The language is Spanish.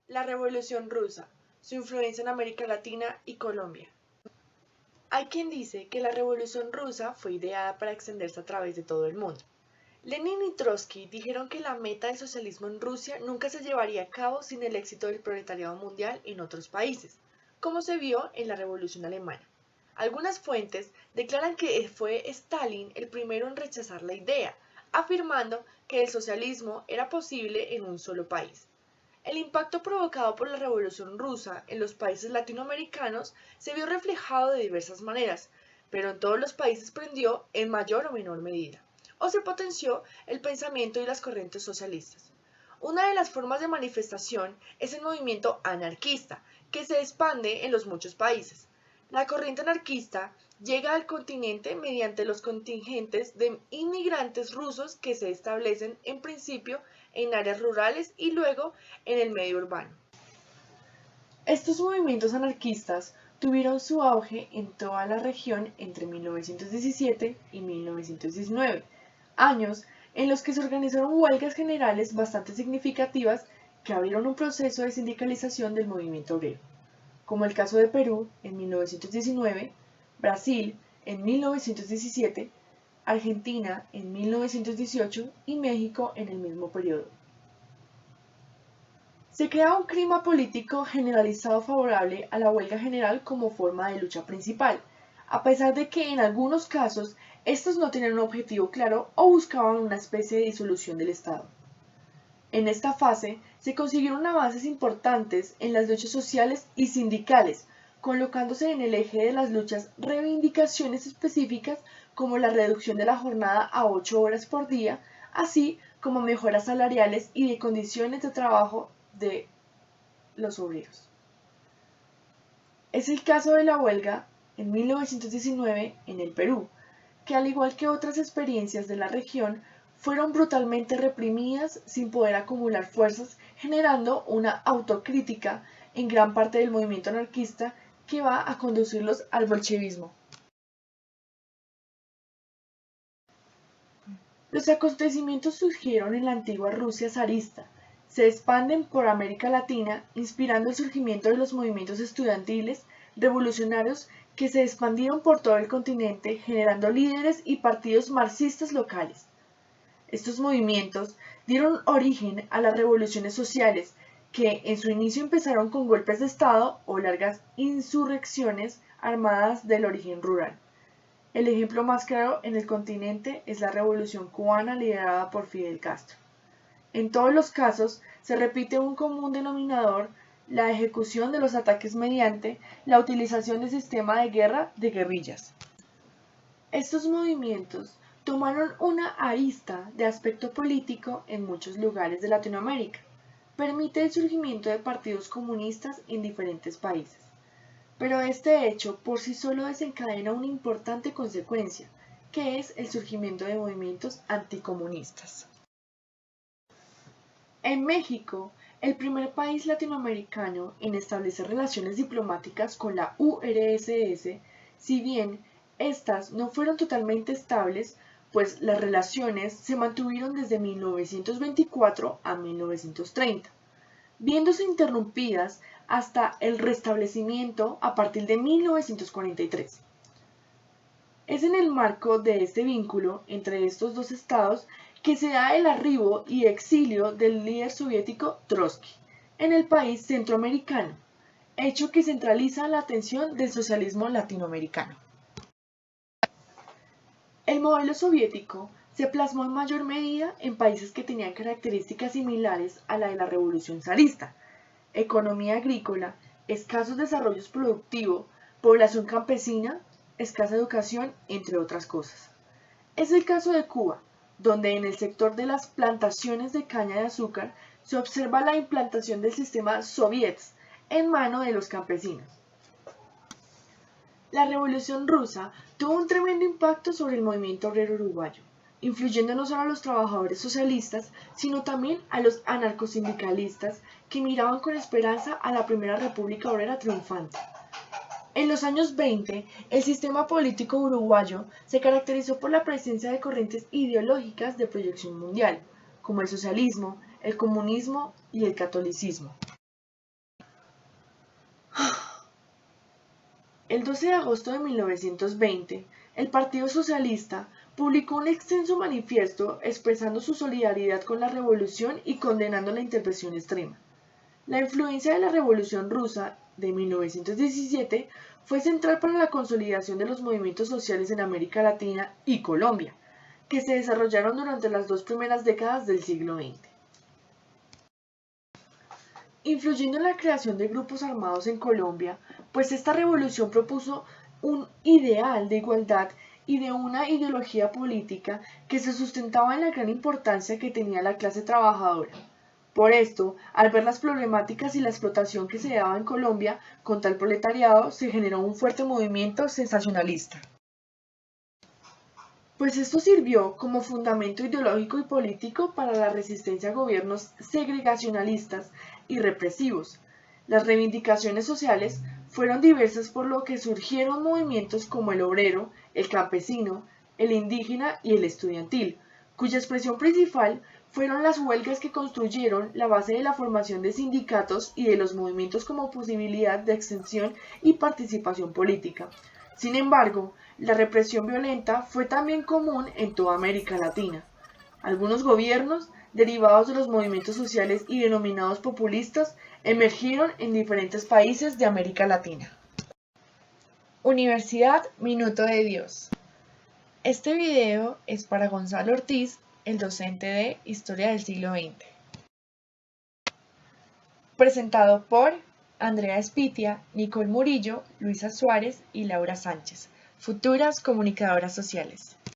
La Revolución Rusa, su influencia en América Latina y Colombia. Hay quien dice que la Revolución Rusa fue ideada para extenderse a través de todo el mundo. Lenin y Trotsky dijeron que la meta del socialismo en Rusia nunca se llevaría a cabo sin el éxito del proletariado mundial en otros países, como se vio en la Revolución Alemana. Algunas fuentes declaran que fue Stalin el primero en rechazar la idea, afirmando que el socialismo era posible en un solo país. El impacto provocado por la Revolución Rusa en los países latinoamericanos se vio reflejado de diversas maneras, pero en todos los países prendió en mayor o menor medida, o se potenció el pensamiento y las corrientes socialistas. Una de las formas de manifestación es el movimiento anarquista, que se expande en los muchos países. La corriente anarquista llega al continente mediante los contingentes de inmigrantes rusos que se establecen en principio en áreas rurales y luego en el medio urbano. Estos movimientos anarquistas tuvieron su auge en toda la región entre 1917 y 1919, años en los que se organizaron huelgas generales bastante significativas que abrieron un proceso de sindicalización del movimiento obrero, como el caso de Perú en 1919, Brasil en 1917, Argentina en 1918 y México en el mismo periodo. Se crea un clima político generalizado favorable a la huelga general como forma de lucha principal, a pesar de que en algunos casos estos no tenían un objetivo claro o buscaban una especie de disolución del Estado. En esta fase se consiguieron avances importantes en las luchas sociales y sindicales, colocándose en el eje de las luchas reivindicaciones específicas como la reducción de la jornada a 8 horas por día, así como mejoras salariales y de condiciones de trabajo de los obreros. Es el caso de la huelga en 1919 en el Perú, que al igual que otras experiencias de la región, fueron brutalmente reprimidas sin poder acumular fuerzas, generando una autocrítica en gran parte del movimiento anarquista que va a conducirlos al bolchevismo. Los acontecimientos surgieron en la antigua Rusia zarista, se expanden por América Latina, inspirando el surgimiento de los movimientos estudiantiles revolucionarios que se expandieron por todo el continente, generando líderes y partidos marxistas locales. Estos movimientos dieron origen a las revoluciones sociales, que en su inicio empezaron con golpes de Estado o largas insurrecciones armadas del origen rural. El ejemplo más claro en el continente es la Revolución cubana liderada por Fidel Castro. En todos los casos se repite un común denominador: la ejecución de los ataques mediante la utilización del sistema de guerra de guerrillas. Estos movimientos tomaron una arista de aspecto político en muchos lugares de Latinoamérica. Permite el surgimiento de partidos comunistas en diferentes países. Pero este hecho por sí solo desencadena una importante consecuencia, que es el surgimiento de movimientos anticomunistas. En México, el primer país latinoamericano en establecer relaciones diplomáticas con la URSS, si bien estas no fueron totalmente estables, pues las relaciones se mantuvieron desde 1924 a 1930, viéndose interrumpidas hasta el restablecimiento a partir de 1943. Es en el marco de este vínculo entre estos dos estados que se da el arribo y exilio del líder soviético Trotsky en el país centroamericano, hecho que centraliza la atención del socialismo latinoamericano. El modelo soviético se plasmó en mayor medida en países que tenían características similares a la de la revolución zarista: economía agrícola, escasos desarrollos productivos, población campesina, escasa educación, entre otras cosas. Es el caso de Cuba, donde en el sector de las plantaciones de caña de azúcar se observa la implantación del sistema soviets en mano de los campesinos. La Revolución Rusa tuvo un tremendo impacto sobre el movimiento obrero uruguayo, influyendo no solo a los trabajadores socialistas, sino también a los anarcosindicalistas que miraban con esperanza a la primera república obrera triunfante. En los años 20, el sistema político uruguayo se caracterizó por la presencia de corrientes ideológicas de proyección mundial, como el socialismo, el comunismo y el catolicismo. El 12 de agosto de 1920, el Partido Socialista publicó un extenso manifiesto expresando su solidaridad con la revolución y condenando la intervención extrema. La influencia de la Revolución Rusa de 1917 fue central para la consolidación de los movimientos sociales en América Latina y Colombia, que se desarrollaron durante las dos primeras décadas del siglo XX. Influyendo en la creación de grupos armados en Colombia, pues esta revolución propuso un ideal de igualdad y de una ideología política que se sustentaba en la gran importancia que tenía la clase trabajadora. Por esto, al ver las problemáticas y la explotación que se daba en Colombia contra el proletariado, se generó un fuerte movimiento sensacionalista. Pues esto sirvió como fundamento ideológico y político para la resistencia a gobiernos segregacionalistas y represivos. Las reivindicaciones sociales fueron diversas, por lo que surgieron movimientos como el obrero, el campesino, el indígena y el estudiantil, cuya expresión principal fueron las huelgas que construyeron la base de la formación de sindicatos y de los movimientos como posibilidad de extensión y participación política. Sin embargo, la represión violenta fue también común en toda América Latina. Algunos gobiernos, derivados de los movimientos sociales y denominados populistas, emergieron en diferentes países de América Latina. Universidad Minuto de Dios. Este video es para Gonzalo Ortiz, el docente de Historia del siglo XX. Presentado por Andrea Espitia, Nicole Murillo, Luisa Suárez y Laura Sánchez, futuras comunicadoras sociales.